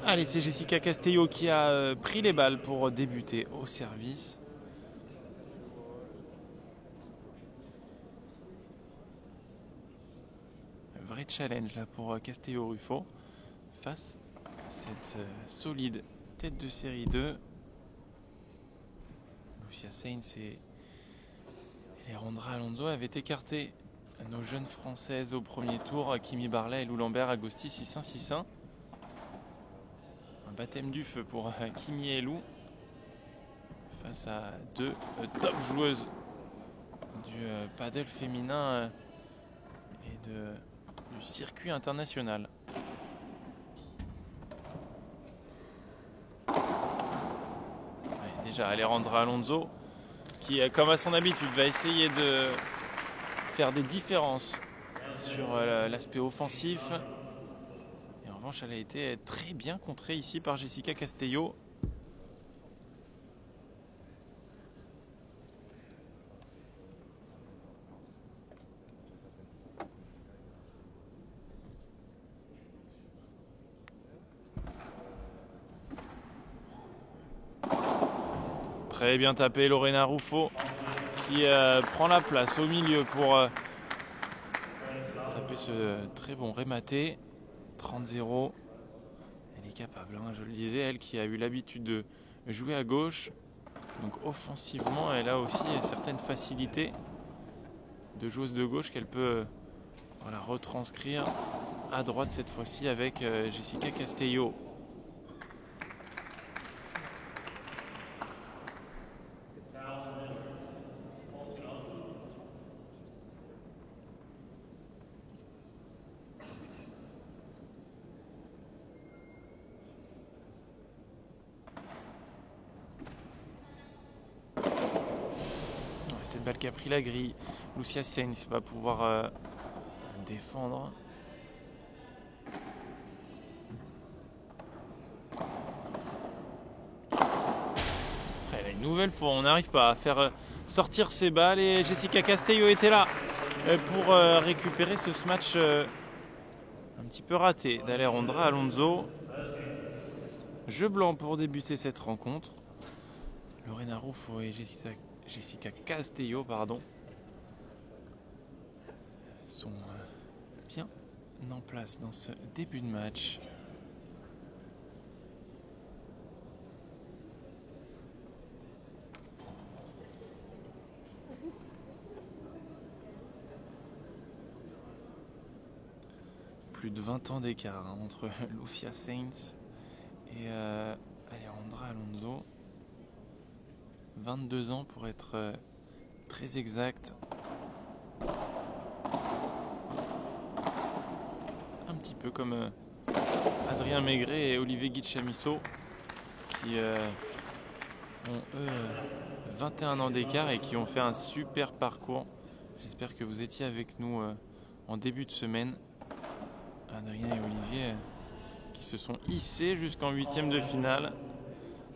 Allez, c'est Jessica Castello qui a pris les balles pour débuter au service. Un vrai challenge là pour Castello-Ruffo face à cette solide tête de série 2. Lucia Sainz et Alejandra Alonso avaient écarté nos jeunes françaises au premier tour, Kimi Barlet et Lou Lambert, Agosti 6-1, 6-1. Un baptême du feu pour Kimi et Lou face à deux top joueuses du paddle féminin et du circuit international. Ouais, déjà Alejandra Alonso qui, comme à son habitude, va essayer de faire des différences sur l'aspect offensif. Et en revanche, elle a été très bien contrée ici par Jessica Castello. Très bien tapé Lorena Ruffo qui prend la place au milieu pour taper ce très bon rématé. 30-0. Elle est capable, hein, je le disais, elle qui a eu l'habitude de jouer à gauche. Donc offensivement, elle a aussi certaines facilités de joueuse de gauche qu'elle peut retranscrire à droite cette fois-ci avec Jessica Castello. Cette balle qui a pris la grille, Lucia Sainz va pouvoir défendre. Après, une nouvelle fois, on n'arrive pas à faire sortir ces balles et Jessica Castello était là pour récupérer ce match un petit peu raté d'Alejandra Alonso. Jeu blanc pour débuter cette rencontre. Lorena Ruffo et Jessica Castello sont bien en place dans ce début de match. Plus de 20 ans d'écart entre Lucia Sainz et Alejandra Alonso. 22 ans pour être très exact. Un petit peu comme Adrien Maigret et Olivier Guichamisso qui ont eux 21 ans d'écart et qui ont fait un super parcours. J'espère que vous étiez avec nous en début de semaine. Adrien et Olivier qui se sont hissés jusqu'en 8e de finale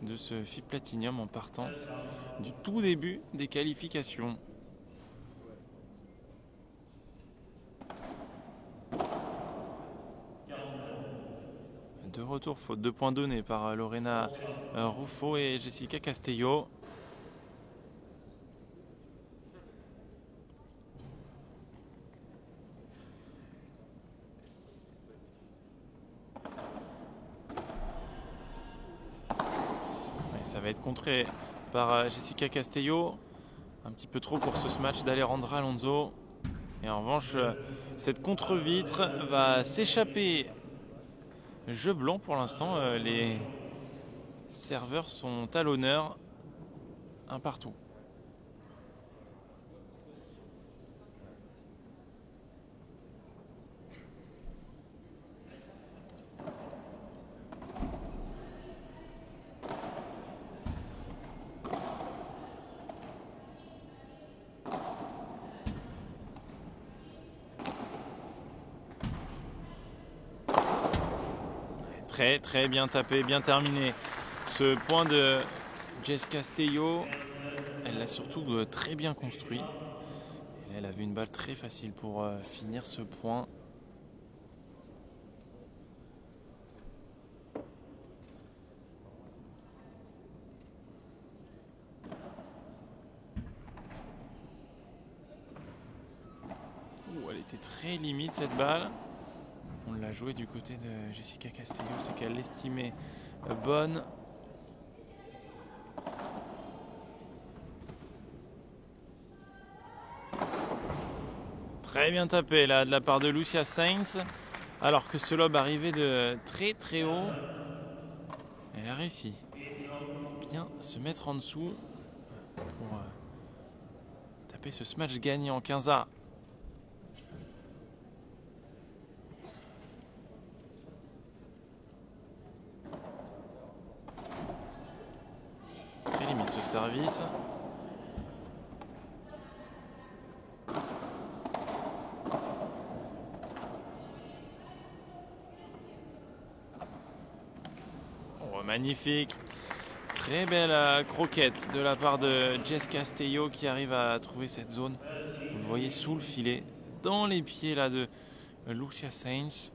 de ce FIP Platinum en partant du tout début des qualifications. De retour, faute de points donnés par Lorena Ruffo et Jessica Castello. Ça va être contré par Jessica Castello. Un petit peu trop pour ce smash d'Alejandra Alonso. Et en revanche, cette contre-vitre va s'échapper. Jeu blanc pour l'instant. Les serveurs sont à l'honneur. Un partout. Très bien tapé, bien terminé. Ce point de Jess Castello, elle l'a surtout très bien construit. Et là, elle avait une balle très facile pour finir ce point. était très limite cette balle. On l'a joué du côté de Jessica Castello, c'est qu'elle l'estimait bonne. Très bien tapé là de la part de Lucia Sainz, alors que ce lob arrivait de très très haut. Elle a réussi bien se mettre en dessous pour taper ce smash gagnant 15A. Très limite ce service. Oh, magnifique. Très belle croquette de la part de Jess Castello qui arrive à trouver cette zone. Vous le voyez sous le filet, dans les pieds là de Lucia Sainz.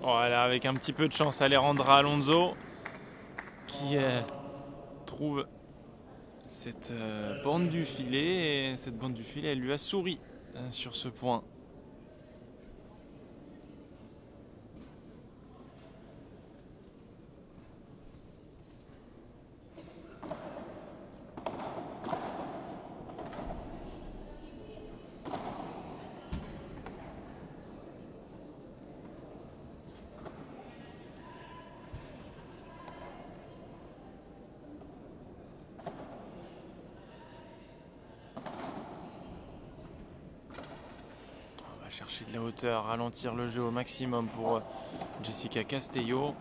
Voilà, avec un petit peu de chance, Alejandra Alonso qui trouve cette bande du filet. Et cette bande du filet, elle lui a souri sur ce point. Chercher de la hauteur, ralentir le jeu au maximum pour Jessica Castello.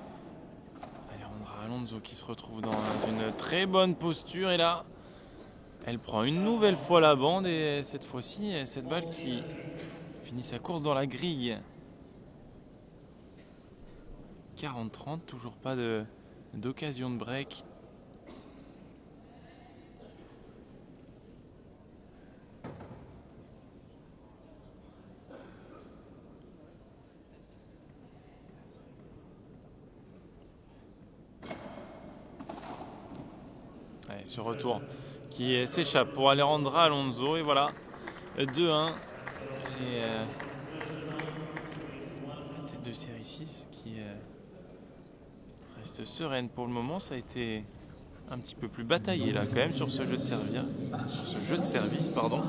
Alejandra Alonso qui se retrouve dans une très bonne posture. Et là, elle prend une nouvelle fois la bande. Et cette fois-ci, cette balle qui finit sa course dans la grille. 40-30, toujours pas d'occasion de break. Allez, ce retour qui s'échappe pour Alejandra Alonso. Et voilà, 2-1. La tête de série 6 qui reste sereine pour le moment. Ça a été un petit peu plus bataillé là quand même sur ce jeu de service, pardon.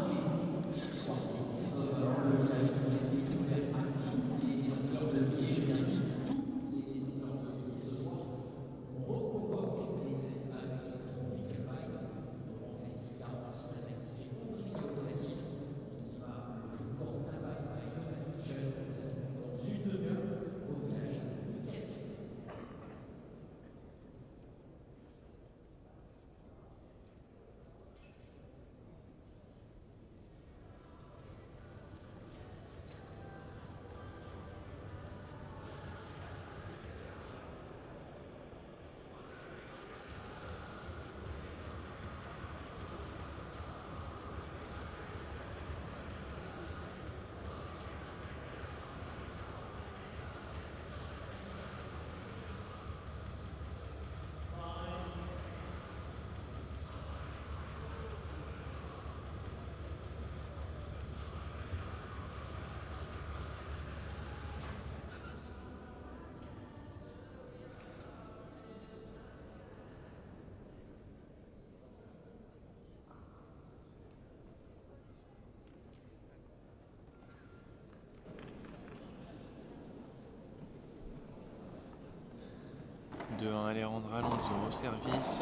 De 1 Alejandra Alonso au service.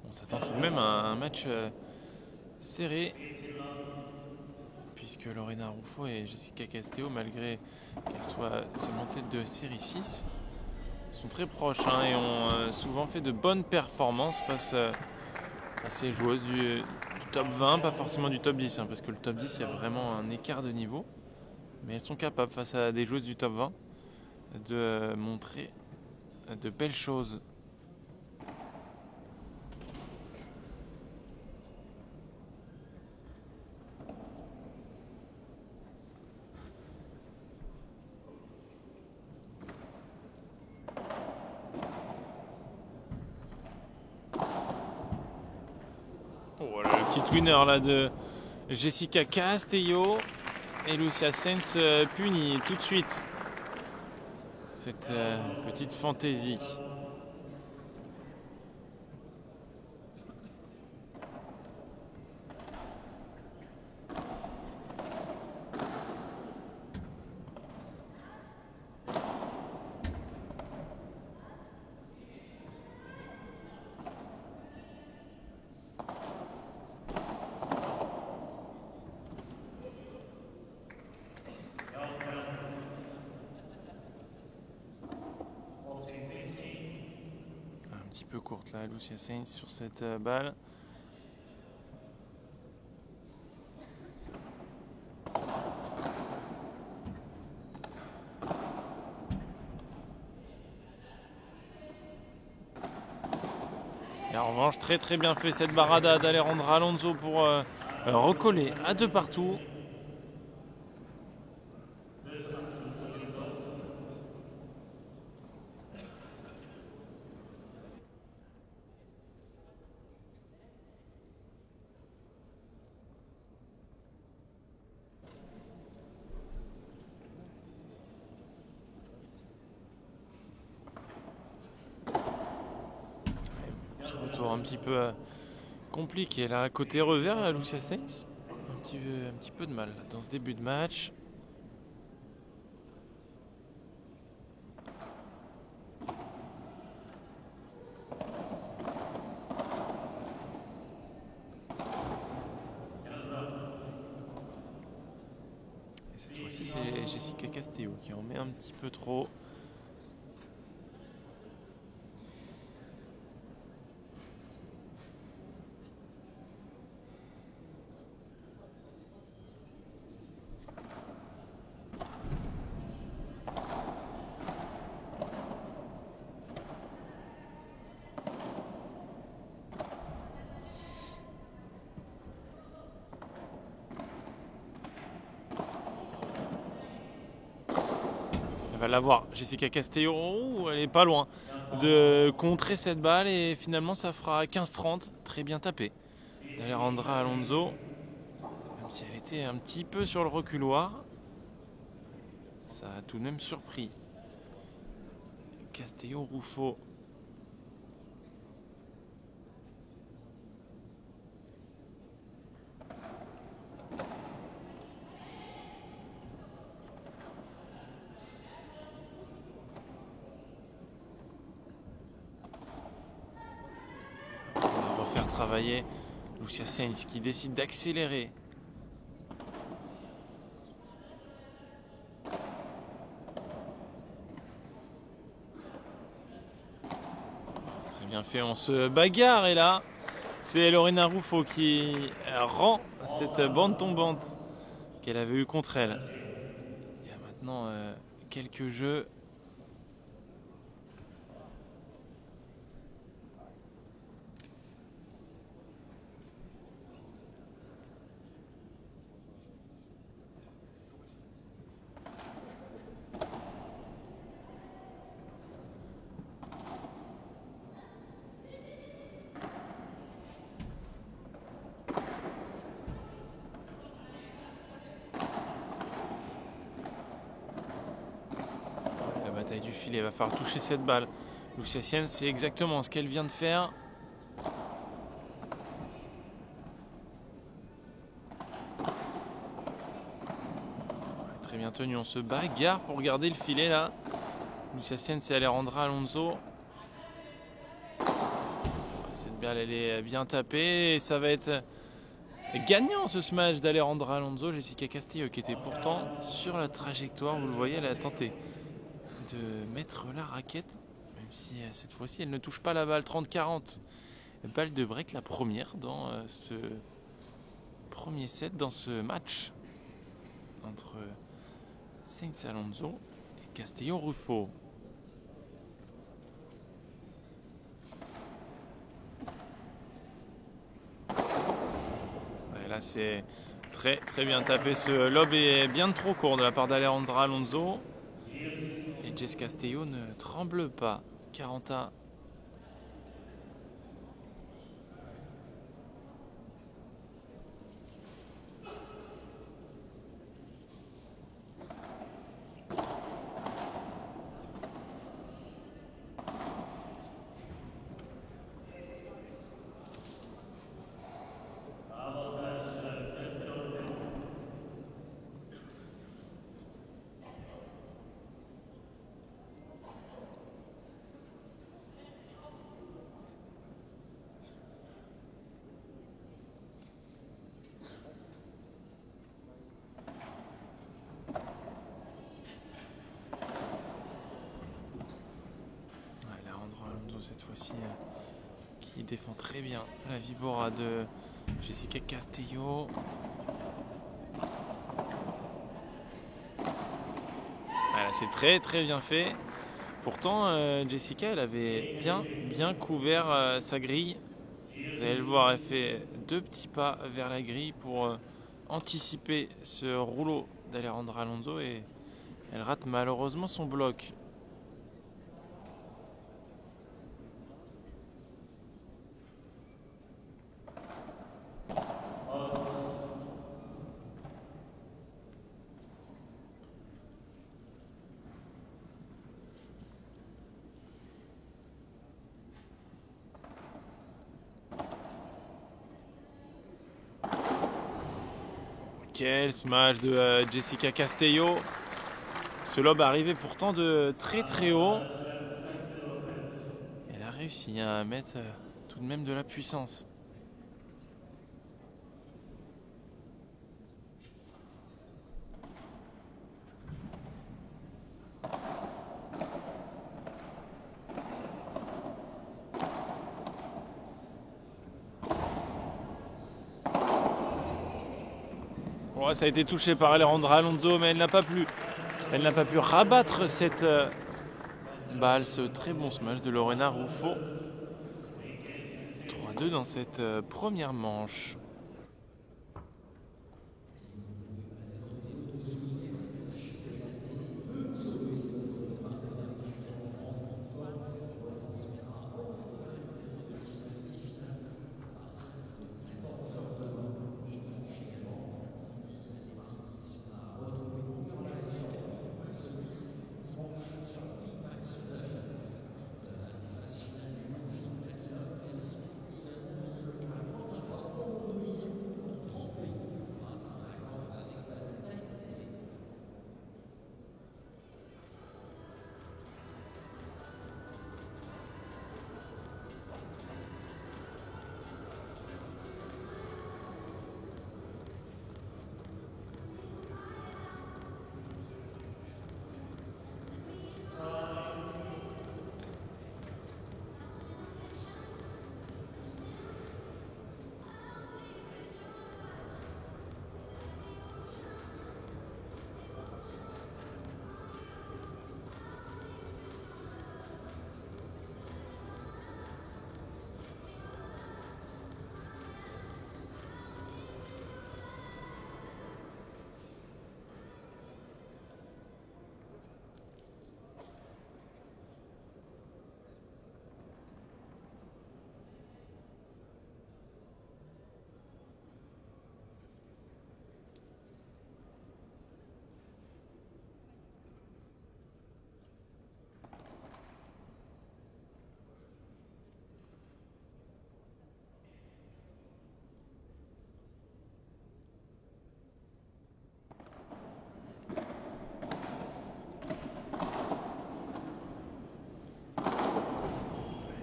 On s'attend tout de même à un match serré, puisque Lorena Ruffo et Jessica Castello, malgré qu'elles soient seulement tête de série 6, sont très proches et ont souvent fait de bonnes performances face à ces joueuses du top 20, pas forcément du top 10, parce que le top 10, il y a vraiment un écart de niveau. Mais elles sont capables, face à des joueuses du top 20, de montrer de belles choses. petit winner là de Jessica Castello. Et Lucia Sainz punit tout de suite cette petite fantaisie. Un petit peu courte là, Lucia Sainz sur cette balle. Et en revanche, très bien fait cette barada d'Alejandra Alonso pour recoller à 2 partout. Retour un petit peu compliqué là, côté revers à Lucia Sainz. Un petit peu de mal dans ce début de match. Et cette fois-ci, c'est Jessica Castello qui en met un petit peu trop. Elle va l'avoir, Jessica Castello. Oh, elle est pas loin de contrer cette balle et finalement ça fera 15-30. Très bien tapé d'Alejandra Alonso. Même si elle était un petit peu sur le reculoir, ça a tout de même surpris Castello Ruffo. Refaire travailler Lucia Sainz qui décide d'accélérer. Très bien fait, on se bagarre et là c'est Lorena Ruffo qui rend cette bande tombante qu'elle avait eue contre elle. Il y a maintenant quelques jeux. Bataille du filet, il va falloir toucher cette balle. Lucia Sainz, c'est exactement ce qu'elle vient de faire. Très bien tenu, on se bagarre pour garder le filet là. Lucia Sainz et Alejandra Alonso. Cette balle, elle est bien tapée et ça va être gagnant ce smash d'Alejandra Alonso. Jessica Castello qui était pourtant sur la trajectoire, vous le voyez, elle a tenté de mettre la raquette, même si cette fois-ci elle ne touche pas la balle. 30-40, balle de break, la première dans ce premier set, dans ce match entre Sainz Alonso et Castello Ruffo. Et là c'est très bien tapé, ce lob est bien trop court de la part d'Alejandra Alonso. Et Jess Castello ne tremble pas. 41. cette fois-ci qui défend très bien la Vibora de Jessica Castello. Voilà, c'est très très bien fait. Pourtant, Jessica, elle avait bien couvert sa grille. Vous allez le voir, elle fait 2 petits pas vers la grille pour anticiper ce rouleau d'Alejandra Alonso et elle rate malheureusement son bloc. Quel smash de Jessica Castello. Ce lob arrivait pourtant de très très haut. Elle a réussi à mettre tout de même de la puissance. Ouais, ça a été touché par Alejandra Alonso, mais elle n'a pas pu rabattre cette balle. Ce très bon smash de Lorena Ruffo. 3-2 dans cette première manche.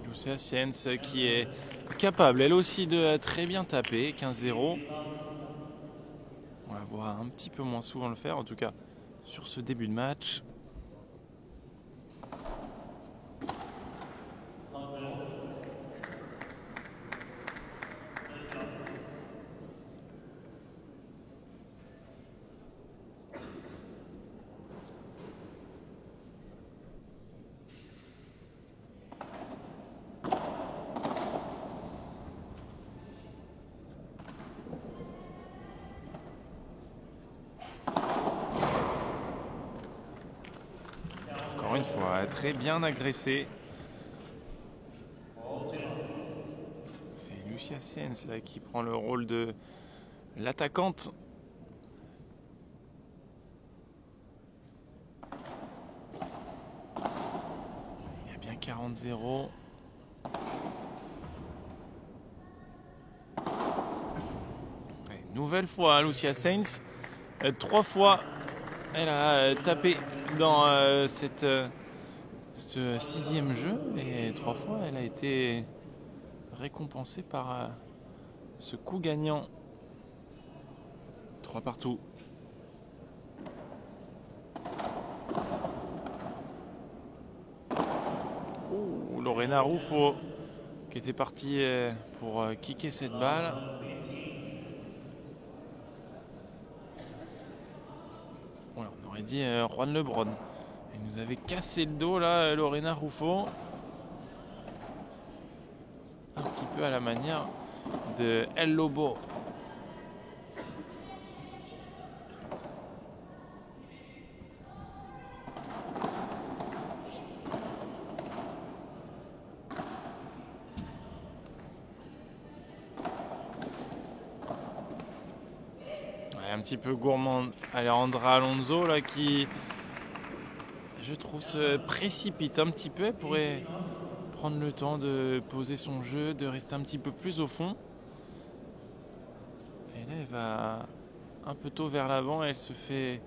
Lucia Siens qui est capable elle aussi de très bien taper. 15-0. On va voir un petit peu moins souvent le faire, en tout cas sur ce début de match. Encore une fois, très bien agressé. C'est Lucia Siens là, qui prend le rôle de l'attaquante. Il y a bien 40-0. Nouvelle fois, Lucia Siens. 3 fois, elle a tapé dans ce 6e jeu. Et 3 fois, elle a été récompensée par ce coup gagnant. 3 partout. Oh, Lorena Ruffo qui était partie pour kicker cette balle. Voilà, on aurait dit Juan Lebron. Il nous avait cassé le dos là, Lorena Ruffo. Un petit peu à la manière de El Lobo. Un petit peu gourmand Alejandra Alonso là qui, je trouve, se précipite un petit peu. Elle pourrait prendre le temps de poser son jeu, de rester un petit peu plus au fond. Et là elle va un peu tôt vers l'avant et elle se fait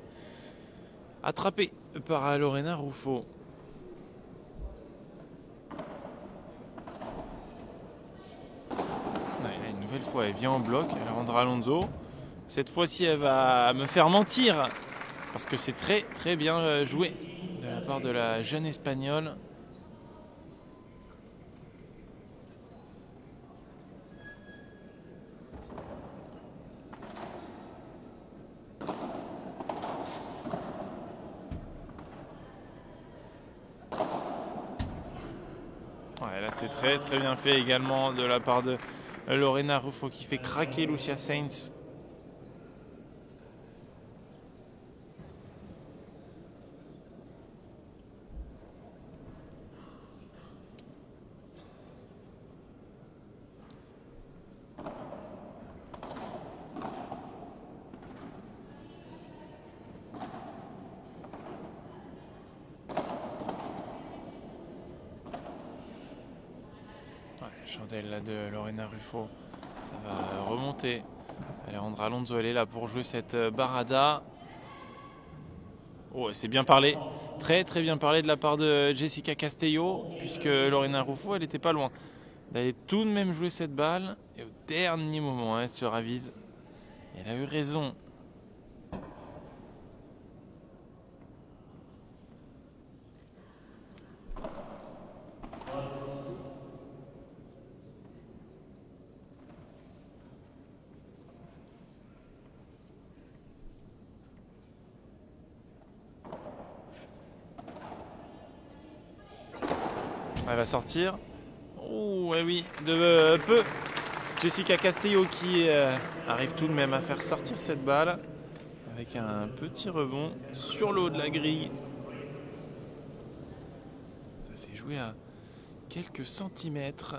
attraper par Lorena Ruffo. Une nouvelle fois elle vient en bloc, Alejandra Alonso. Cette fois-ci, elle va me faire mentir parce que c'est très très bien joué de la part de la jeune espagnole. Ouais, là, c'est très très bien fait également de la part de Lorena Ruffo qui fait craquer Lucia Sainz. Chandelle là de Lorena Ruffo, ça va remonter. Alejandra Alonso, elle est là pour jouer cette barada. Oh, c'est bien parlé, très très bien parlé de la part de Jessica Castello, puisque Lorena Ruffo, elle était pas loin d'aller tout de même jouer cette balle. Et au dernier moment, elle se ravise. Et elle a eu raison. Elle va sortir. Oh, oui, de peu. Jessica Castello qui arrive tout de même à faire sortir cette balle avec un petit rebond sur le haut de la grille. Ça s'est joué à quelques centimètres.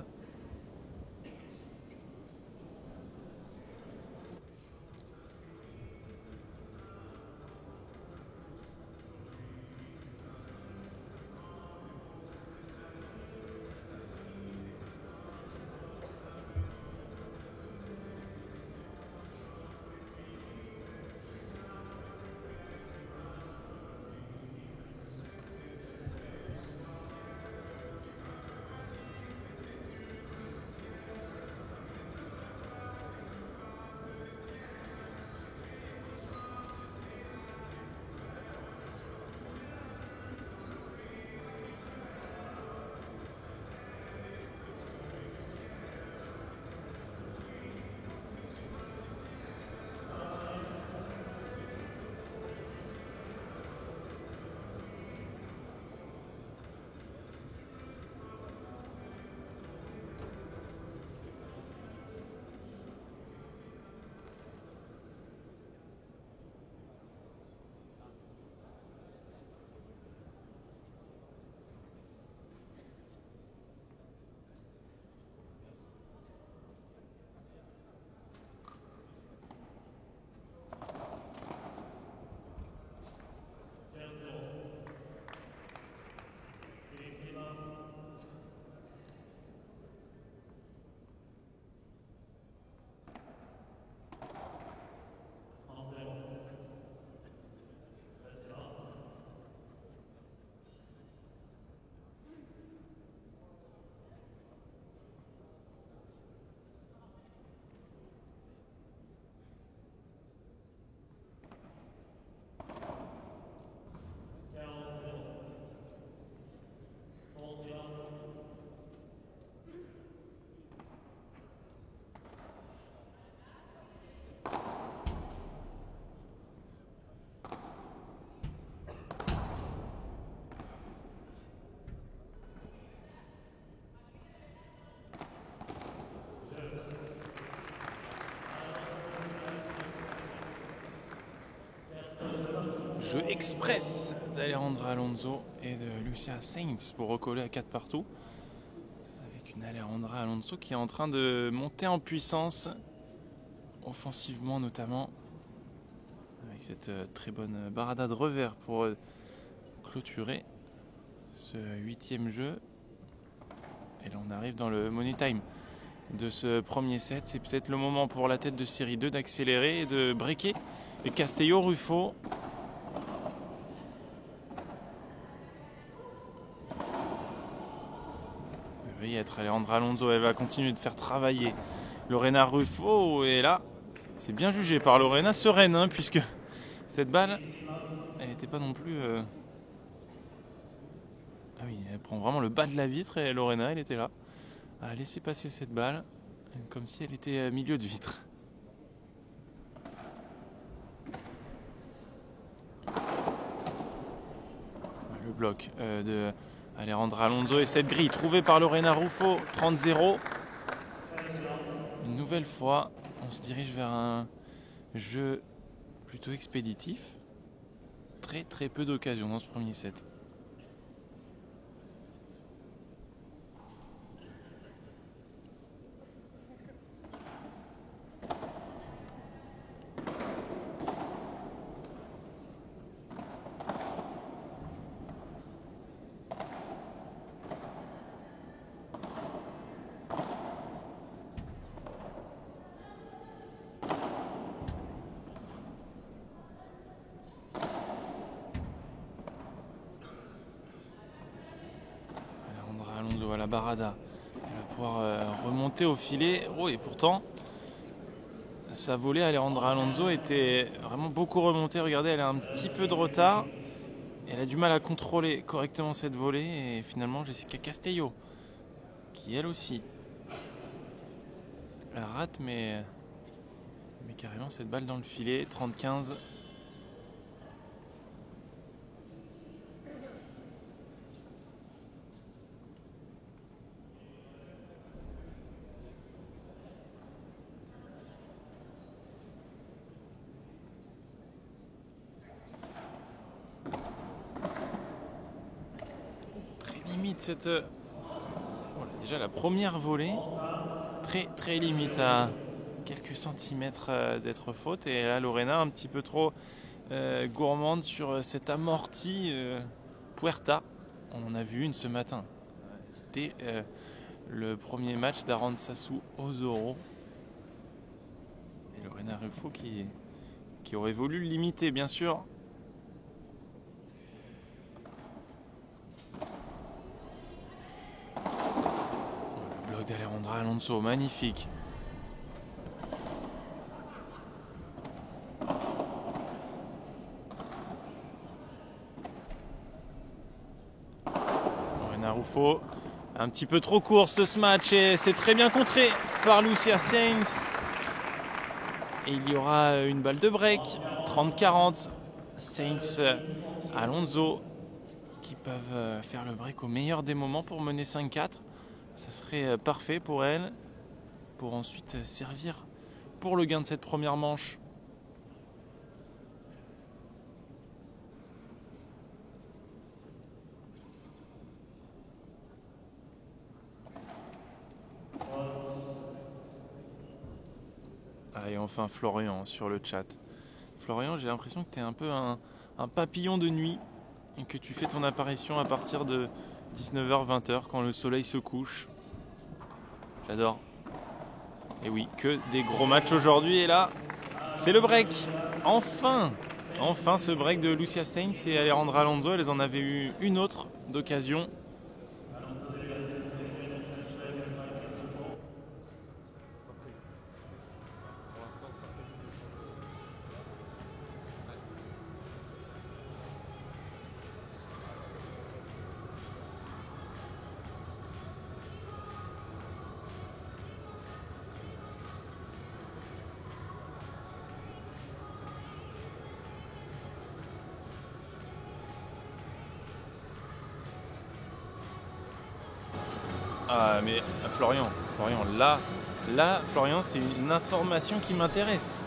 Jeu express d'Alejandra Alonso et de Lucia Sainz pour recoller à 4 partout. Avec une Alejandra Alonso qui est en train de monter en puissance, offensivement notamment. Avec cette très bonne barada de revers pour clôturer ce 8e jeu. Et là on arrive dans le money time de ce premier set. C'est peut-être le moment pour la tête de série 2 d'accélérer et de breaker. Et Castello-Ruffo. Il va y être Alejandra Alonso, elle va continuer de faire travailler Lorena Ruffo. Et là, c'est bien jugé par Lorena, sereine, hein, puisque cette balle, elle n'était pas non plus... Ah oui, elle prend vraiment le bas de la vitre et Lorena, elle était là, à laisser passer cette balle, comme si elle était milieu de vitre. Le bloc de Alejandra Alonso et cette grille trouvée par Lorena Ruffo, 30-0. Une nouvelle fois, on se dirige vers un jeu plutôt expéditif. Très peu d'occasions dans ce premier set. Alonso à la barada, elle va pouvoir remonter au filet. Oh, et pourtant sa volée Alejandra Alonso était vraiment beaucoup remontée. Regardez, elle a un petit peu de retard et elle a du mal à contrôler correctement cette volée. Et finalement Jessica Castello, qui elle aussi, elle rate mais carrément cette balle dans le filet. 30-15. Limite cette voilà, déjà la première volée très limite à quelques centimètres d'être faute, et là Lorena un petit peu trop gourmande sur cette amortie Puerta. On en a vu une ce matin dès le premier match d'Arantzazu Osoro, et Lorena Ruffo qui aurait voulu le limiter bien sûr. D'Alejandra Alonso, magnifique. Lorena Ruffo, un petit peu trop court ce match et c'est très bien contré par Lucia Sainz. Et il y aura une balle de break, 30-40. Sainz, Alonso qui peuvent faire le break au meilleur des moments pour mener 5-4. Ça serait parfait pour elle, pour ensuite servir pour le gain de cette première manche. Ah, et enfin Florian sur le chat. Florian, j'ai l'impression que tu es un peu un papillon de nuit et que tu fais ton apparition à partir de 19h-20h quand le soleil se couche. J'adore. Et oui, que des gros matchs aujourd'hui. Et là, c'est le break. Enfin ce break de Lucia Sainz et Alejandra Alonso. Elles en avaient eu une autre d'occasion. Ah mais Florian, là Florian, c'est une information qui m'intéresse.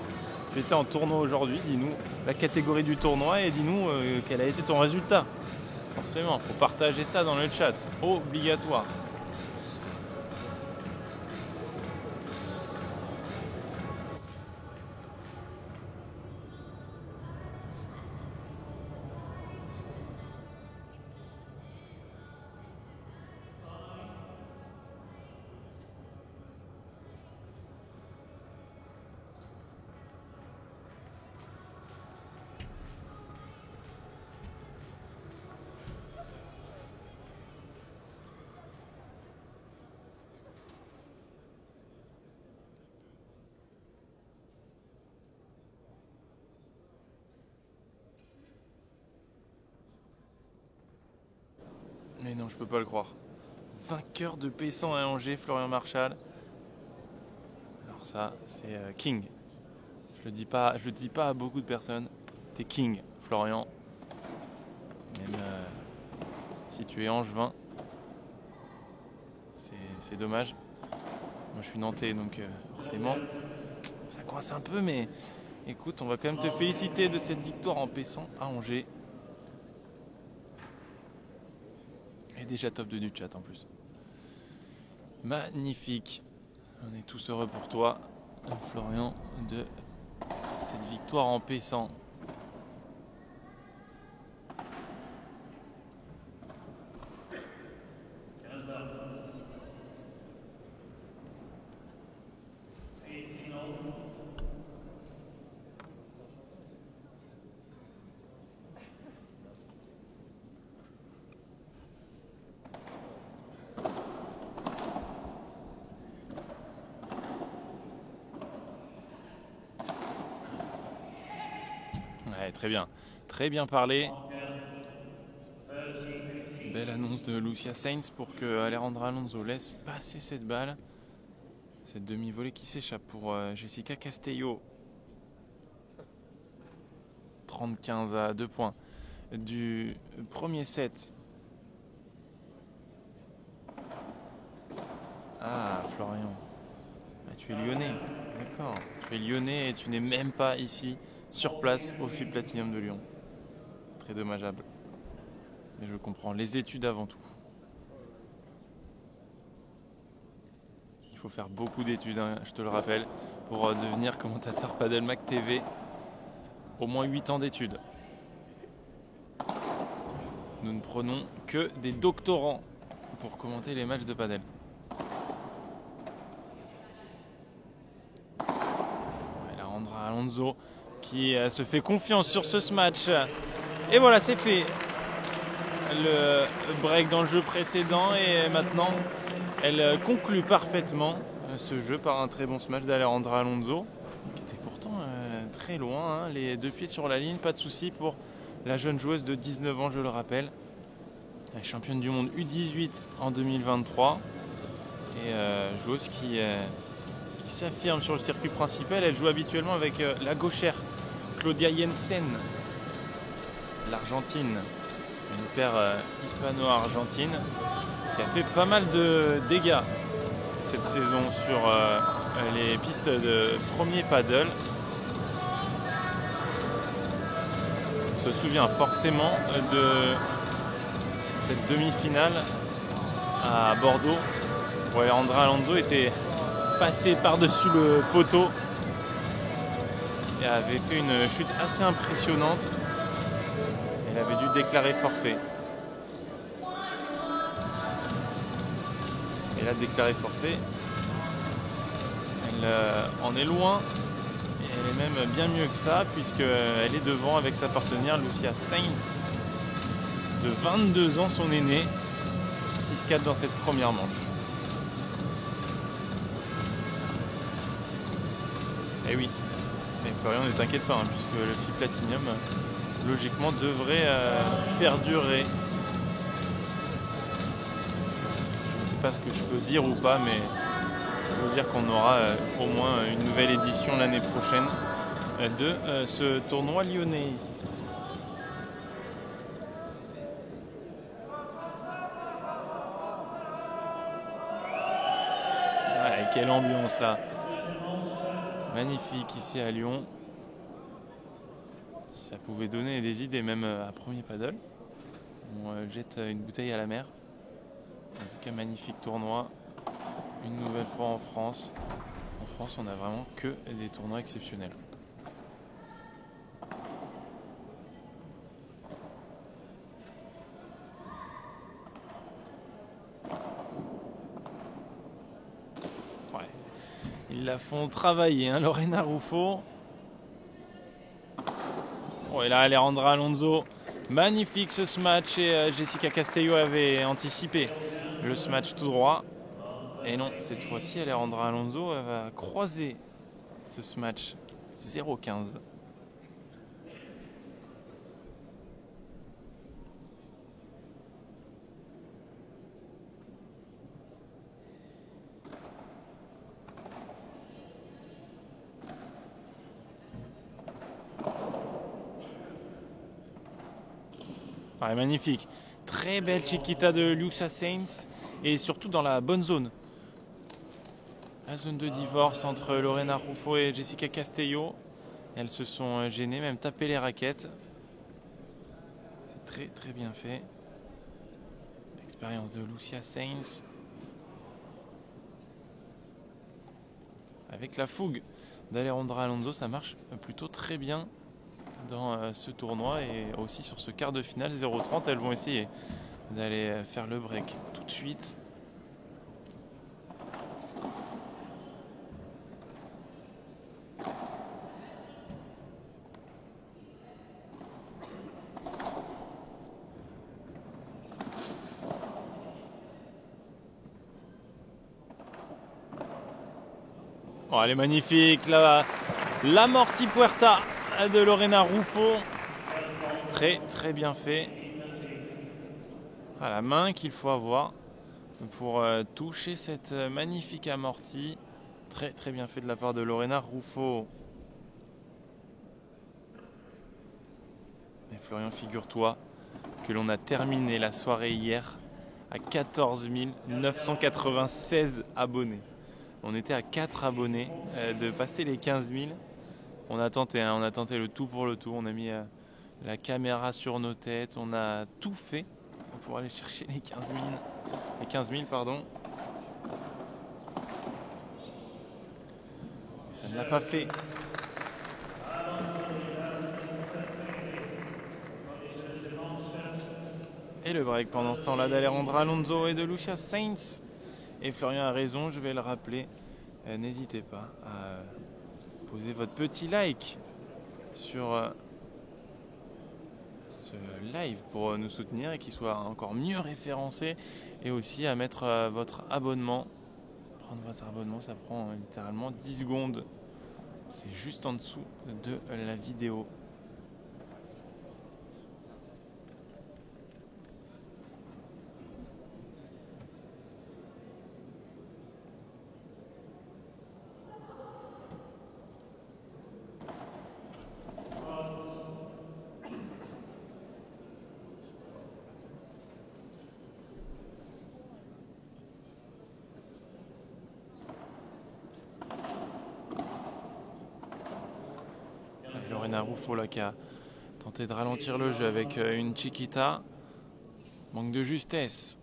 Tu étais en tournoi aujourd'hui, dis-nous la catégorie du tournoi et dis-nous quel a été ton résultat. Forcément, il faut partager ça dans le chat, obligatoire. Mais non, je peux pas le croire. Vainqueur de P100 à Angers, Florian Marchal. Alors ça, c'est King. Je le dis pas à beaucoup de personnes. T'es King, Florian. Même si tu es angevin, c'est dommage. Moi, je suis nantais, donc forcément, ça coince un peu, mais écoute, on va quand même te féliciter de cette victoire en P100 à Angers. Et déjà top 2 du chat en plus. Magnifique. On est tous heureux pour toi, Florian, de cette victoire en P100. Ouais, très bien parlé. Belle annonce de Lucia Sainz pour que Alejandra Alonso laisse passer cette balle. Cette demi-volée qui s'échappe pour Jessica Castello. 30-15 à 2 points du premier set. Ah, Florian. Ah, tu es lyonnais, d'accord. Tu es lyonnais et tu n'es même pas ici, sur place, au FIP Platinum de Lyon. Très dommageable. Mais je comprends, les études avant tout. Il faut faire beaucoup d'études, hein, je te le rappelle, pour devenir commentateur Padelmac TV. Au moins 8 ans d'études. Nous ne prenons que des doctorants pour commenter les matchs de padel. Alejandra Alonso qui se fait confiance sur ce match. Et voilà, c'est fait. Le break dans le jeu précédent et maintenant elle conclut parfaitement ce jeu par un très bon smash d'Alejandra Alonso qui était pourtant très loin, hein, les 2 pieds sur la ligne, pas de souci pour la jeune joueuse de 19 ans, je le rappelle. Elle est championne du monde U18 en 2023 et joueuse qui s'affirme sur le circuit principal. Elle joue habituellement avec la gauchère Claudia Jensen, l'Argentine, une paire hispano-argentine qui a fait pas mal de dégâts cette saison sur les pistes de premier paddle. On se souvient forcément de cette demi-finale à Bordeaux où Alejandra Alonso était passée par-dessus le poteau et avait fait une chute assez impressionnante. Elle avait dû déclarer forfait. Elle a déclaré forfait. Elle en est loin. Et elle est même bien mieux que ça, puisqu'elle est devant avec sa partenaire Lucia Sainz, de 22 ans, son aînée. 6-4 dans cette première manche. Et oui. Et Florian, ne t'inquiète pas, hein, puisque le FIP Platinum, logiquement, devrait perdurer. Je ne sais pas ce que je peux dire ou pas, mais je veux dire qu'on aura au moins une nouvelle édition l'année prochaine de ce tournoi lyonnais. Ouais, quelle ambiance là! Magnifique ici à Lyon. Ça pouvait donner des idées même à premier paddle. On jette une bouteille à la mer. En tout cas, magnifique tournoi. Une nouvelle fois en France. En France, on a vraiment que des tournois exceptionnels. Ouais. Ils la font travailler, hein, Lorena Ruffo. Oh, et là, Alejandra Alonso. Magnifique ce smash et Jessica Castello avait anticipé le smash tout droit. Et non, cette fois-ci, Alejandra Alonso elle va croiser ce smash 0,15. Ouais, magnifique. Très belle chiquita de Lucia Sainz et surtout dans la bonne zone. La zone de divorce entre Lorena Ruffo et Jessica Castello. Elles se sont gênées, même tapé les raquettes. C'est très très bien fait. L'expérience de Lucia Sainz. Avec la fougue d'Alejandra Alonso, ça marche plutôt très bien dans ce tournoi et aussi sur ce quart de finale 0,30. Elles vont essayer d'aller faire le break tout de suite. Oh, elle est magnifique, l'amorti puerta de Lorena Ruffo. Très très bien fait. Ah, la main qu'il faut avoir pour toucher cette magnifique amorti. Très très bien fait de la part de Lorena Ruffo. Et Florian, figure-toi que l'on a terminé la soirée hier à 14 996 abonnés. On était à 4 abonnés de passer les 15 000. On a tenté le tout pour le tout. On a mis la caméra sur nos têtes. On a tout fait pour aller chercher les 15 000. Pardon. Et ça ne l'a pas fait. Et le break pendant ce temps-là d'Alejandra Alonso et de Lucia Sainz. Et Florian a raison, je vais le rappeler. N'hésitez pas à poser votre petit like sur ce live pour nous soutenir et qu'il soit encore mieux référencé. Et aussi à mettre votre abonnement. Prendre votre abonnement, ça prend littéralement 10 secondes. C'est juste en dessous de la vidéo. Lorena Ruffo là, qui a tenté de ralentir le jeu avec une chiquita. Manque de justesse.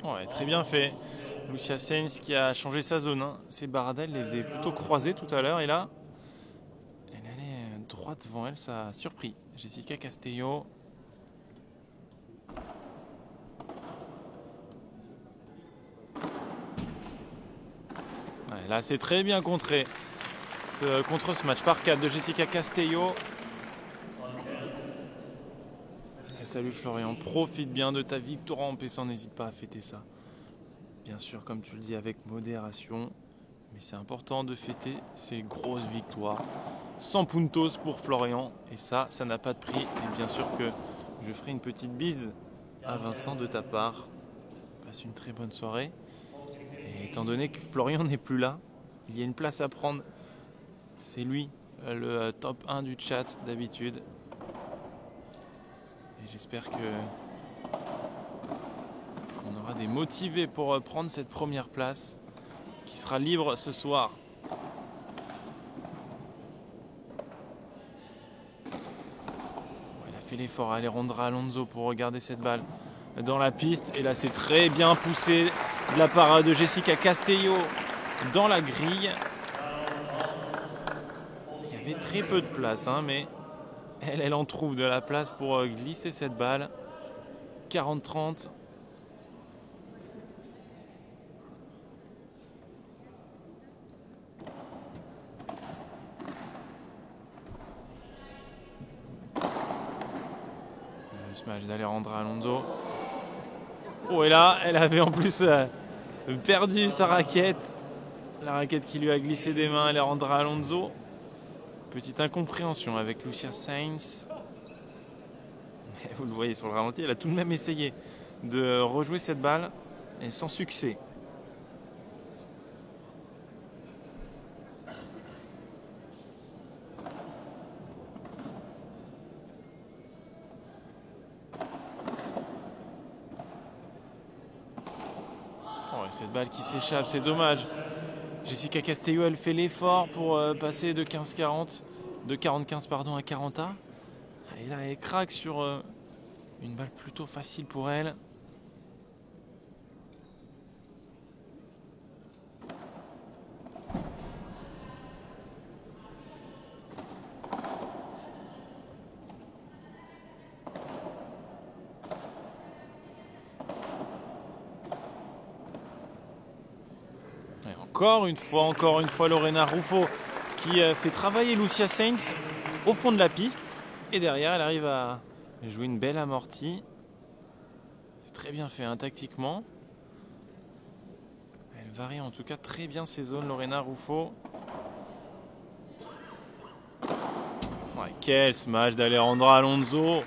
Ouais, très bien fait. Lucia Sainz qui a changé sa zone. Hein. Ses baradelles les faisaient plutôt croisées tout à l'heure. Et là, elle allait droit devant elle. Ça a surpris Jessica Castello. Ouais, là, c'est très bien contré. Contre ce match par 4 de Jessica Castello. Et salut Florian, profite bien de ta victoire en PC, n'hésite pas à fêter ça. Bien sûr, comme tu le dis, avec modération. Mais c'est important de fêter ces grosses victoires. 100 puntos pour Florian. Et ça n'a pas de prix. Et bien sûr que je ferai une petite bise à Vincent de ta part. Passe une très bonne soirée. Et étant donné que Florian n'est plus là, il y a une place à prendre. C'est lui, le top 1 du chat d'habitude. Et j'espère qu'on aura des motivés pour prendre cette première place qui sera libre ce soir. Il a fait l'effort, Alejandra Alonso, pour regarder cette balle dans la piste. Et là, c'est très bien poussé de la part de Jessica Castelló dans la grille. Il y avait très peu de place, hein, mais elle en trouve de la place pour glisser cette balle. 40-30. Le smash d'Alejandra Alonso. Oh, et là, elle avait en plus perdu sa raquette. La raquette qui lui a glissé des mains, Alejandra Alonso. Petite incompréhension avec Lucia Sainz. Vous le voyez sur le ralenti, elle a tout de même essayé de rejouer cette balle, et sans succès. Oh, et cette balle qui s'échappe, c'est dommage. Jessica Castelló, elle fait l'effort pour passer de 15-40, de 40-15 pardon, à 40A. Et là, elle craque sur une balle plutôt facile pour elle. Encore une fois, Lorena Ruffo qui fait travailler Lucia Sainz au fond de la piste. Et derrière, elle arrive à jouer une belle amortie. C'est très bien fait, hein, tactiquement. Elle varie en tout cas très bien ses zones, Lorena Ruffo. Ouais, quel smash d'Alejandra Alonso.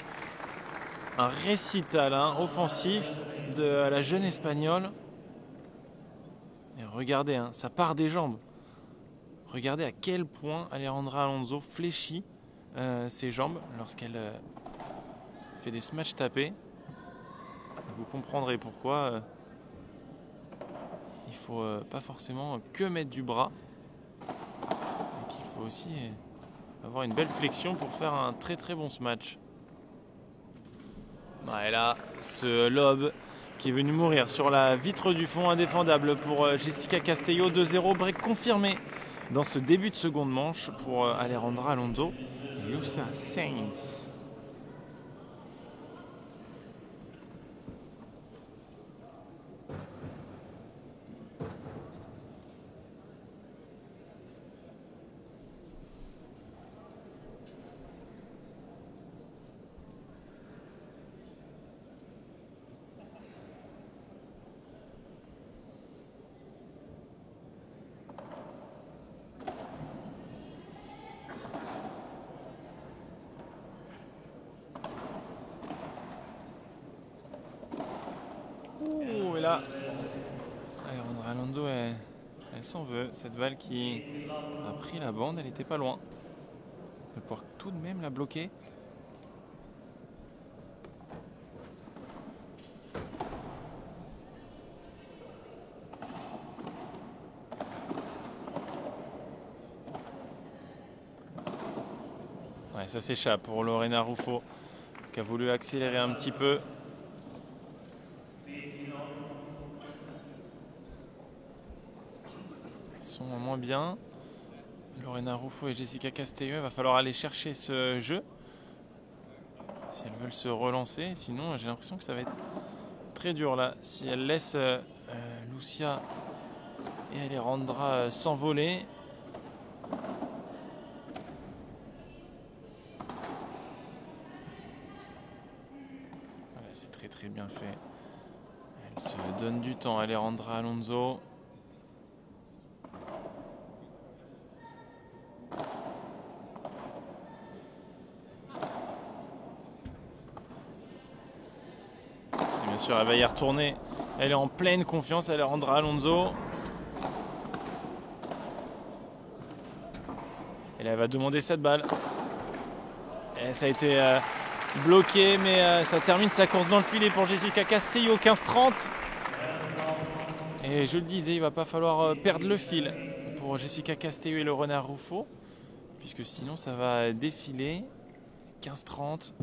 Un récital, hein, offensif de la jeune Espagnole. Et regardez, hein, ça part des jambes. Regardez à quel point Alejandra Alonso fléchit ses jambes lorsqu'elle fait des smash tapés. Vous comprendrez pourquoi il faut pas forcément que mettre du bras. Il faut aussi avoir une belle flexion pour faire un très très bon smash. Et là, ce lob qui est venu mourir sur la vitre du fond, indéfendable pour Jessica Castelló. 2-0, break confirmé dans ce début de seconde manche pour Alejandra Alonso et Lucia Sainz. Et là, Alejandra Alonso, elle s'en veut. Cette balle qui a pris la bande, elle n'était pas loin de pouvoir tout de même la bloquer. Ouais, ça s'échappe pour Lorena Ruffo qui a voulu accélérer un petit peu. Sont moins bien. Lorena Ruffo et Jessica Castelló, il va falloir aller chercher ce jeu si elles veulent se relancer. Sinon, j'ai l'impression que ça va être très dur là. Si elles laissent Lucia et Alejandra s'envoler. Voilà, c'est très très bien fait. Elle se donne du temps, Alejandra Alonso. Bien sûr, elle va y retourner. Elle est en pleine confiance, Alejandra Alonso. elle va demander cette balle. Et ça a été bloqué, mais ça termine sa course dans le filet pour Jessica Castello, 15-30. Et je le disais, il va pas falloir perdre le fil pour Jessica Castello et le renard Ruffo, puisque sinon ça va défiler. 15-30.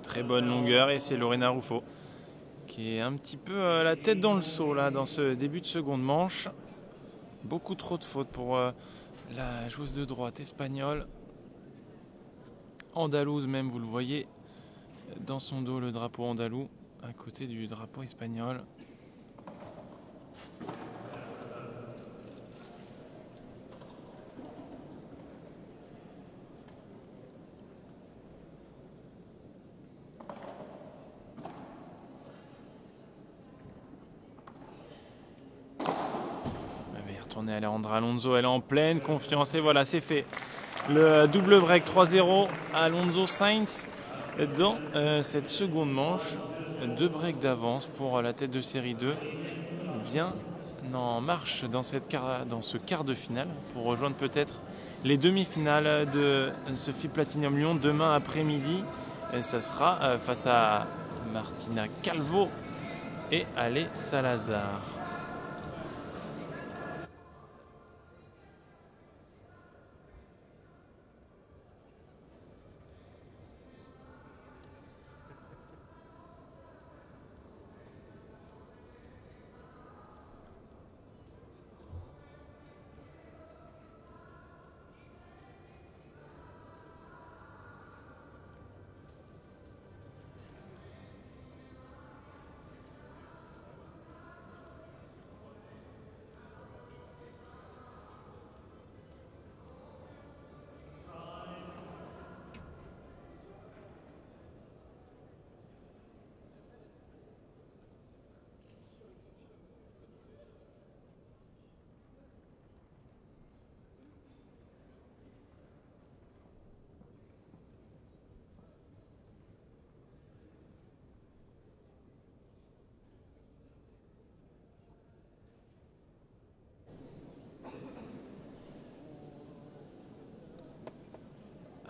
Très bonne longueur et c'est Lorena Ruffo qui est un petit peu la tête dans le seau là dans ce début de seconde manche. Beaucoup trop de fautes pour la joueuse de droite espagnole. Andalouse même, vous le voyez dans son dos, le drapeau andalou à côté du drapeau espagnol. Retourner Alejandra Alonso, elle est en pleine confiance et voilà, c'est fait. Le double break 3-0 Alonso Sainz dans cette seconde manche. 2 breaks d'avance pour la tête de série 2. Bien en marche dans ce quart de finale pour rejoindre peut-être les demi-finales de ce FIBE Platinum Lyon demain après-midi. Ça sera face à Martina Calvo et Ale Salazar.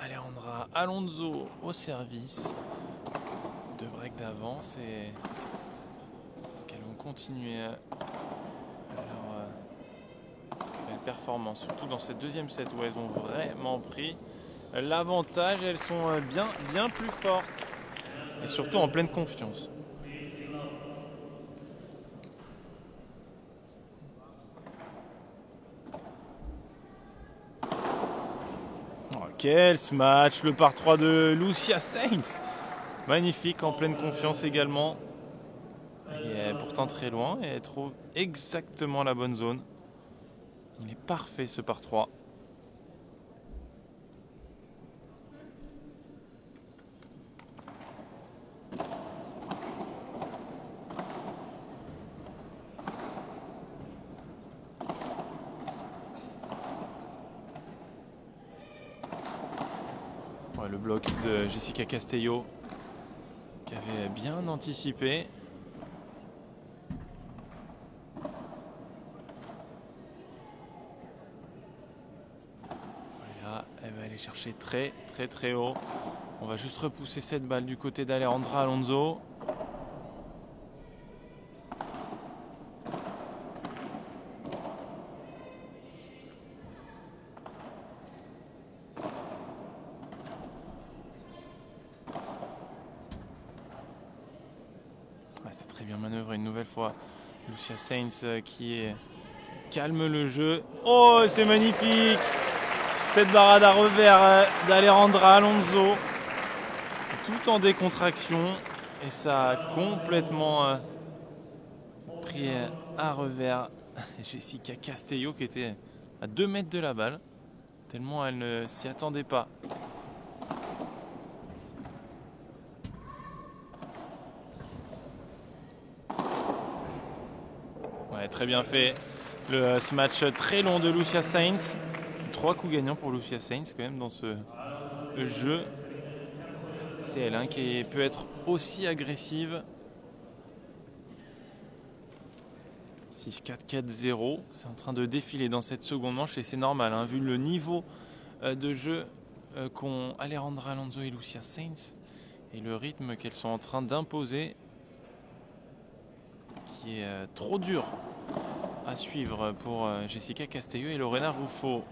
Alejandra Alonso au service. 2 breaks d'avance et est-ce qu'elles vont continuer leur belle performance, surtout dans cette deuxième set où elles ont vraiment pris l'avantage. Elles sont bien plus fortes et surtout en pleine confiance. Quel smash, le par 3 de Lucia Sainz. Magnifique, en pleine confiance également. Et pourtant très loin et elle trouve exactement la bonne zone. Il est parfait ce par 3. Le bloc de Jessica Castello qui avait bien anticipé. Voilà, elle va aller chercher très haut. On va juste repousser cette balle du côté d'Alejandra Alonso. C'est très bien manœuvré une nouvelle fois. Lucia Sainz qui calme le jeu. Oh, c'est magnifique! Cette barrade à revers d'Alejandra Alonso. Tout en décontraction. Et ça a complètement pris à revers Jessica Castello qui était à 2 mètres de la balle. Tellement elle ne s'y attendait pas. Très bien fait. Ce match très long de Lucia Sainz. 3 coups gagnants pour Lucia Sainz quand même dans ce jeu. C'est elle qui peut être aussi agressive. 6-4-4-0. C'est en train de défiler dans cette seconde manche et c'est normal, hein, vu le niveau de jeu qu'ont Alejandra Alonso et Lucia Sainz et le rythme qu'elles sont en train d'imposer, qui est trop dur à suivre pour Jessica Castello et Lorena Ruffo.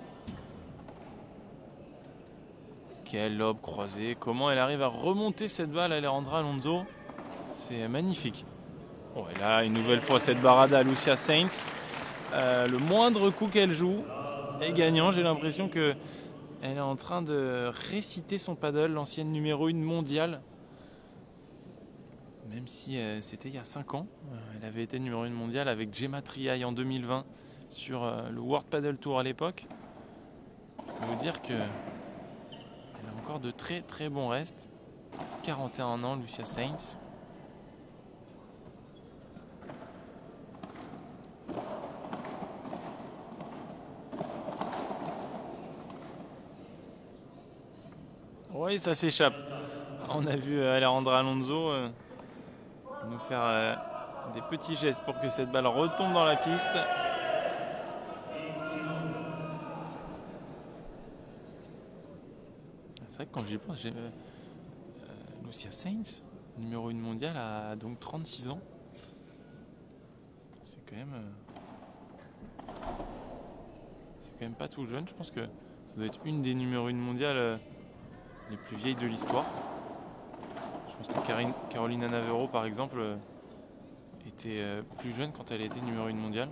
Quel lob croisé. Comment elle arrive à remonter cette balle, Alejandra Alonso. C'est magnifique. Oh, et là, une nouvelle fois, cette barada à Lucia Sainz. Le moindre coup qu'elle joue est gagnant. J'ai l'impression qu'elle est en train de réciter son paddle, l'ancienne numéro 1 mondiale. Même si c'était il y a 5 ans. Elle avait été numéro 1 mondiale avec Gemma Triay en 2020 sur le World Paddle Tour à l'époque. Je peux vous dire que elle a encore de très très bons restes. 41 ans, Lucia Sainz. Oui, ça s'échappe. On a vu Alejandra Alonso nous faire des petits gestes pour que cette balle retombe dans la piste. C'est vrai que quand j'y pense, Lucia Sainz, numéro 1 mondiale, a donc 36 ans. C'est quand même pas tout jeune. Je pense que ça doit être une des numéros 1 mondiales les plus vieilles de l'histoire. Je pense que Carolina Navarro, par exemple, était plus jeune quand elle était numéro 1 mondiale.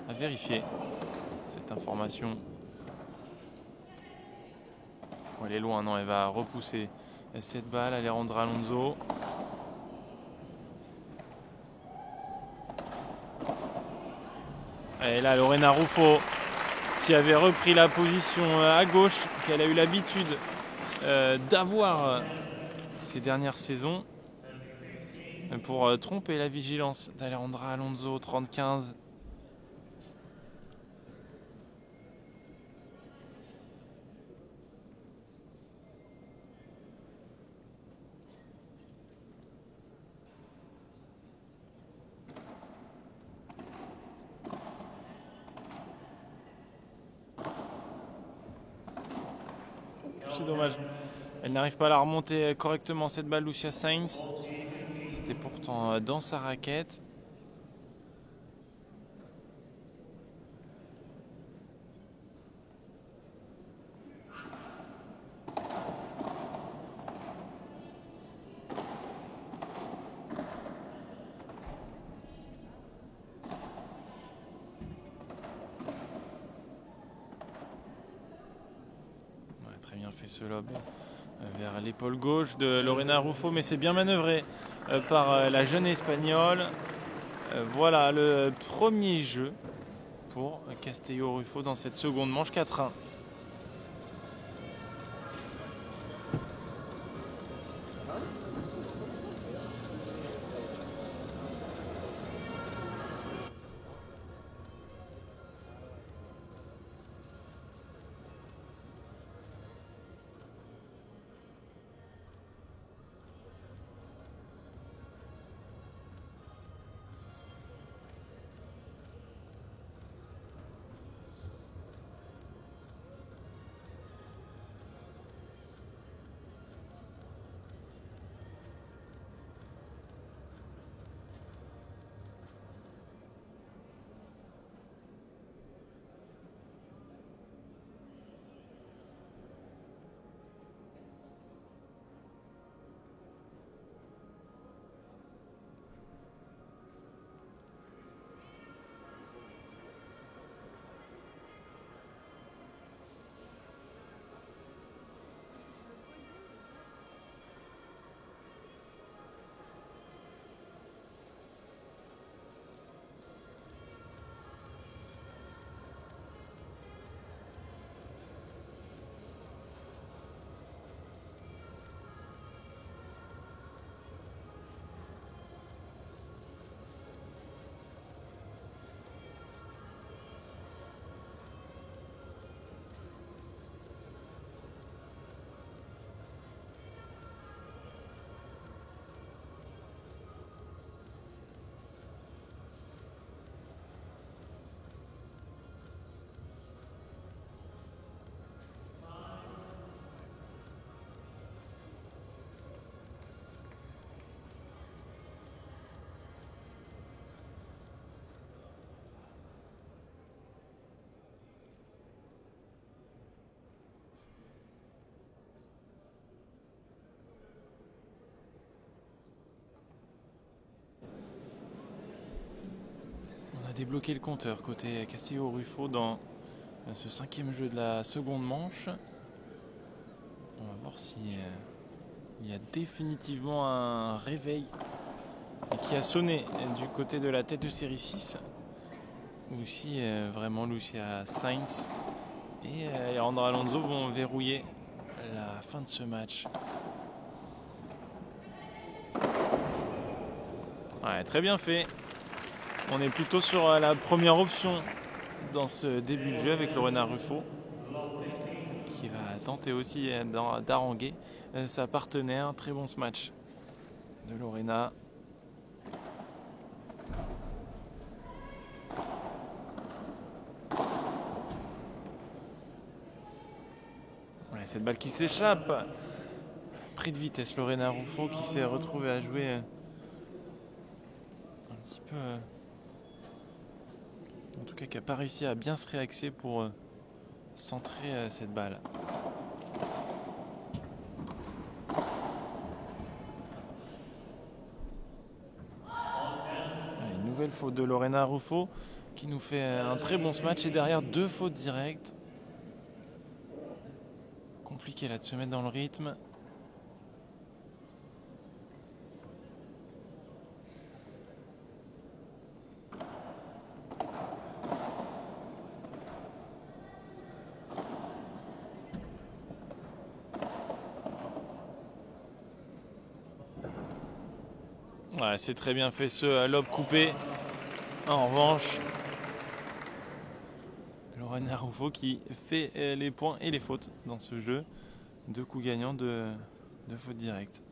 À vérifier cette information. Oh, elle est loin, non, elle va repousser cette balle. Alejandra Alonso. Et là, Lorena Ruffo, qui avait repris la position à gauche, qu'elle a eu l'habitude d'avoir ces dernières saisons, pour tromper la vigilance d'Alejandra Alonso, 30-15. C'est dommage. Elle n'arrive pas à la remonter correctement cette balle, Lucia Sainz. C'était pourtant dans sa raquette. Très bien fait ce lob vers l'épaule gauche de Lorena Ruffo, mais c'est bien manœuvré par la jeune espagnole. Voilà le premier jeu pour Castello Ruffo dans cette seconde manche, 4-1. débloquer le compteur côté Castello-Ruffo dans ce 5e jeu de la seconde manche. On va voir si il y a définitivement un réveil qui a sonné du côté de la tête de série 6, ou si vraiment Lucia Sainz et Alejandra Alonso vont verrouiller la fin de ce match. Ouais, très bien fait. On est plutôt sur la première option dans ce début de jeu avec Lorena Ruffo, qui va tenter aussi d'haranguer sa partenaire. Très bon ce match de Lorena. Ouais, cette balle qui s'échappe. Pris de vitesse, Lorena Ruffo qui s'est retrouvée à jouer un petit peu... En tout cas, qui n'a pas réussi à bien se réaxer pour centrer cette balle. Une nouvelle faute de Lorena Ruffo qui nous fait un très bon match et derrière 2 fautes directes. Compliqué là de se mettre dans le rythme. Ouais, c'est très bien fait ce lob coupé. En revanche, Lorena Ruffo qui fait les points et les fautes dans ce jeu. 2 coups gagnants de fautes directes.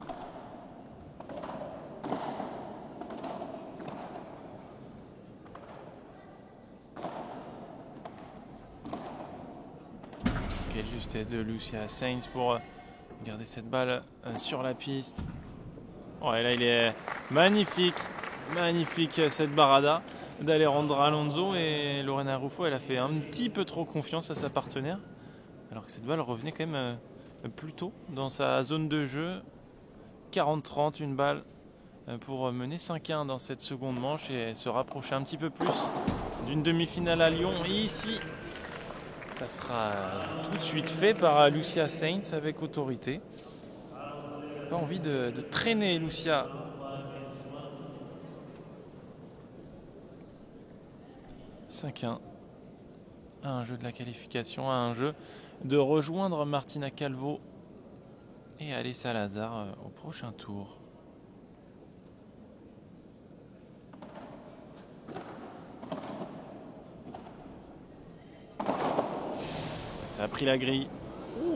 Quelle justesse de Lucia Sainz pour garder cette balle sur la piste. Ouais, là il est magnifique cette barada d'Alejandra Alonso, et Lorena Ruffo elle a fait un petit peu trop confiance à sa partenaire alors que cette balle revenait quand même plus tôt dans sa zone de jeu. 40-30, une balle pour mener 5-1 dans cette seconde manche et se rapprocher un petit peu plus d'une demi-finale à Lyon. Et ici ça sera tout de suite fait par Lucia Sainz avec autorité. Pas envie de traîner Lucia. « 5-1 » à un jeu de la qualification, à un jeu de rejoindre Martina Calvo et Alé Salazar au prochain tour. Ça a pris la grille.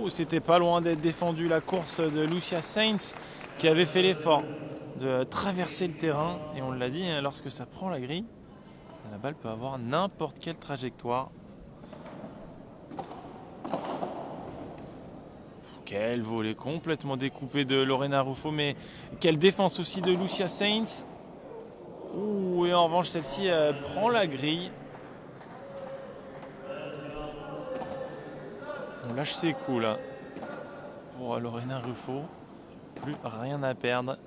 C'était pas loin d'être défendu, la course de Lucia Sainz qui avait fait l'effort de traverser le terrain, et on l'a dit, lorsque ça prend la grille, la balle peut avoir n'importe quelle trajectoire. Quel volet complètement découpé de Lorena Ruffo, mais quelle défense aussi de Lucia Sainz. Et en revanche celle-ci prend la grille. On lâche ses coups là pour Lorena Ruffo. Plus rien à perdre.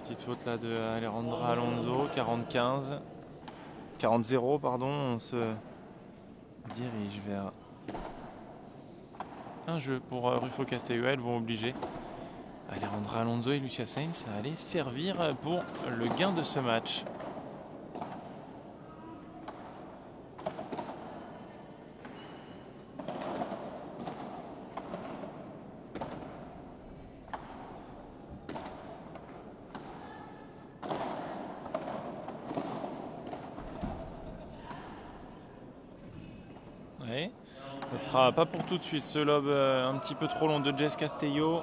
Petite faute là de Alejandra Alonso. 40-0 pardon. On se dirige vers un jeu pour Ruffo Castello. Elles vont obliger Alejandra Alonso et Lucia Sainz à aller servir pour le gain de ce match. Ouais, ce sera pas pour tout de suite ce lob un petit peu trop long de Jess Castello.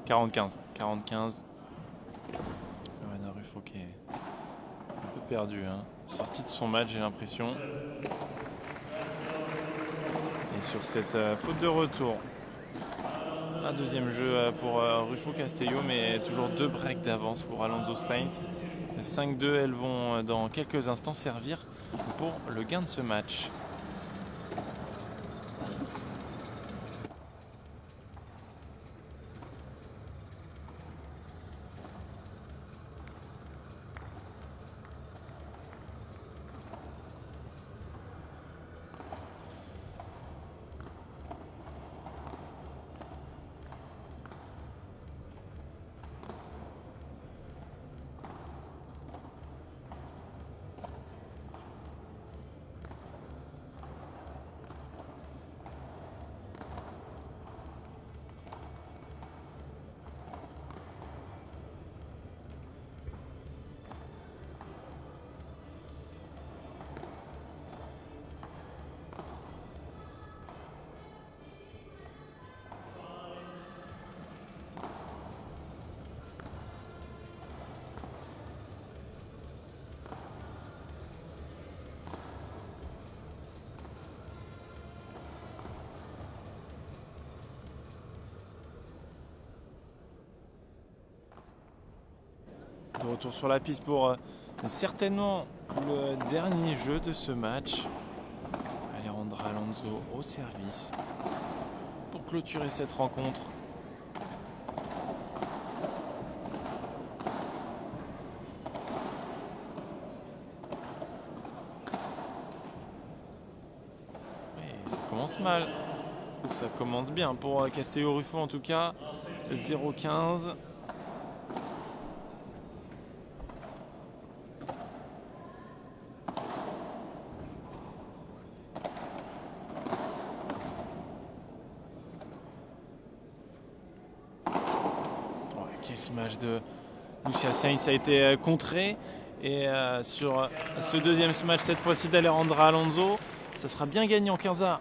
« 45. Lorena Ruffo qui est un peu perdue, sortie de son match, j'ai l'impression. Et sur cette faute de retour, un deuxième jeu pour Rufo Castello, mais toujours 2 breaks d'avance pour Alonso Sainz. 5-2, elles vont dans quelques instants servir pour le gain de ce match. De retour sur la piste pour certainement le dernier jeu de ce match. Alejandra Alonso au service pour clôturer cette rencontre. Et ça commence mal. Ça commence bien pour Castello Rufo en tout cas. 0-15. Quel smash de Lucia Sainz a été contré. Et sur ce deuxième smash, cette fois-ci d'Alejandra Alonso, ça sera bien gagnant 15-1.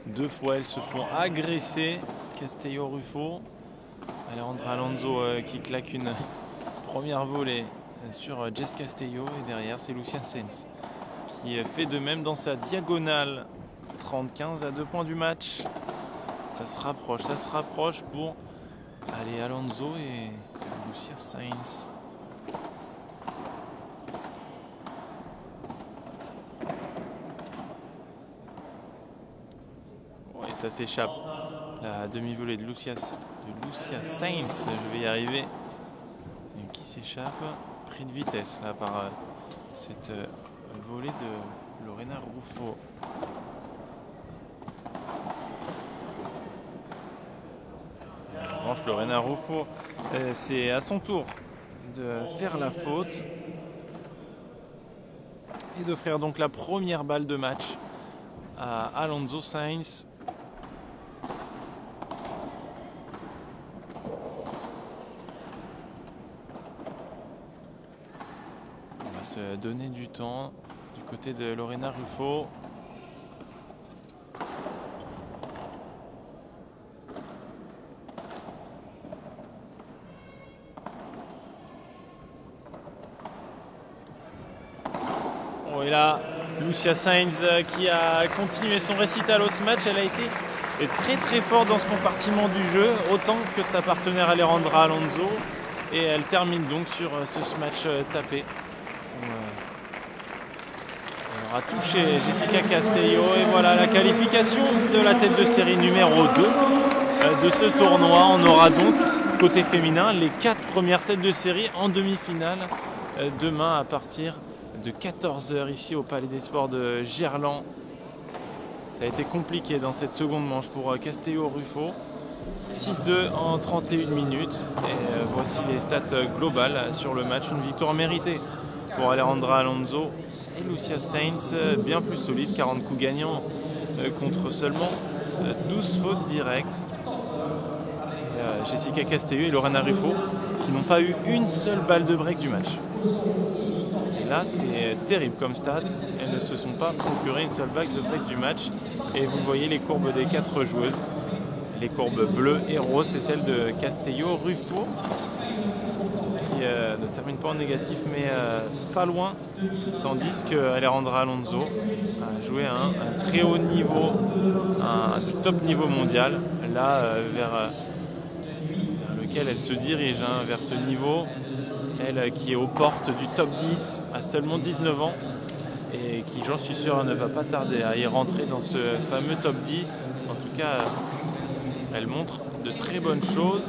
Deux fois, elles se font agresser. Castello Rufo. Alejandra Alonso qui claque une première volée sur Jess Castello. Et derrière, c'est Lucia Sainz qui fait de même dans sa diagonale. 30-15 à 2 points du match. Ça se rapproche pour aller Alonso et Lucia Sainz. Ça s'échappe. La demi-volée de Lucia Sainz, je vais y arriver. Qui s'échappe. Pris de vitesse là par cette volée de Lorena Rufo. En revanche, Lorena Rufo, c'est à son tour de faire la faute et d'offrir donc la première balle de match à Alonso Sainz. Se donner du temps du côté de Lorena Rufo. Oh, et là, Lucia Sainz qui a continué son récital au match. Elle a été très forte dans ce compartiment du jeu, autant que sa partenaire Alejandra Alonso. Et elle termine donc sur ce match tapé. On aura touché Jessica Castello et voilà la qualification de la tête de série numéro 2 de ce tournoi. On aura donc côté féminin les 4 premières têtes de série en demi-finale demain à partir de 14 h ici au Palais des Sports de Gerland. Ça a été compliqué dans cette seconde manche pour Castello Rufo. 6-2 en 31 minutes et voici les stats globales sur le match. Une victoire méritée pour Alejandra Alonso et Lucia Sainz, bien plus solide, 40 coups gagnants contre seulement 12 fautes directes. Et Jessica Castello et Lorena Rufo qui n'ont pas eu une seule balle de break du match. Et Et là, c'est terrible comme stat. Elles ne se sont pas procuré une seule bague de break du match. Et vous voyez les courbes des 4 joueuses. Les courbes bleues et roses, c'est celle de Castello Ruffo, qui ne termine pas en négatif, mais pas loin. Tandis qu'Alejandra Alonso a joué à un très haut niveau, du top niveau mondial, là vers lequel elle se dirige, vers ce niveau. Elle qui est aux portes du top 10 à seulement 19 ans et qui, j'en suis sûr, ne va pas tarder à y rentrer dans ce fameux top 10. En tout cas, elle montre de très bonnes choses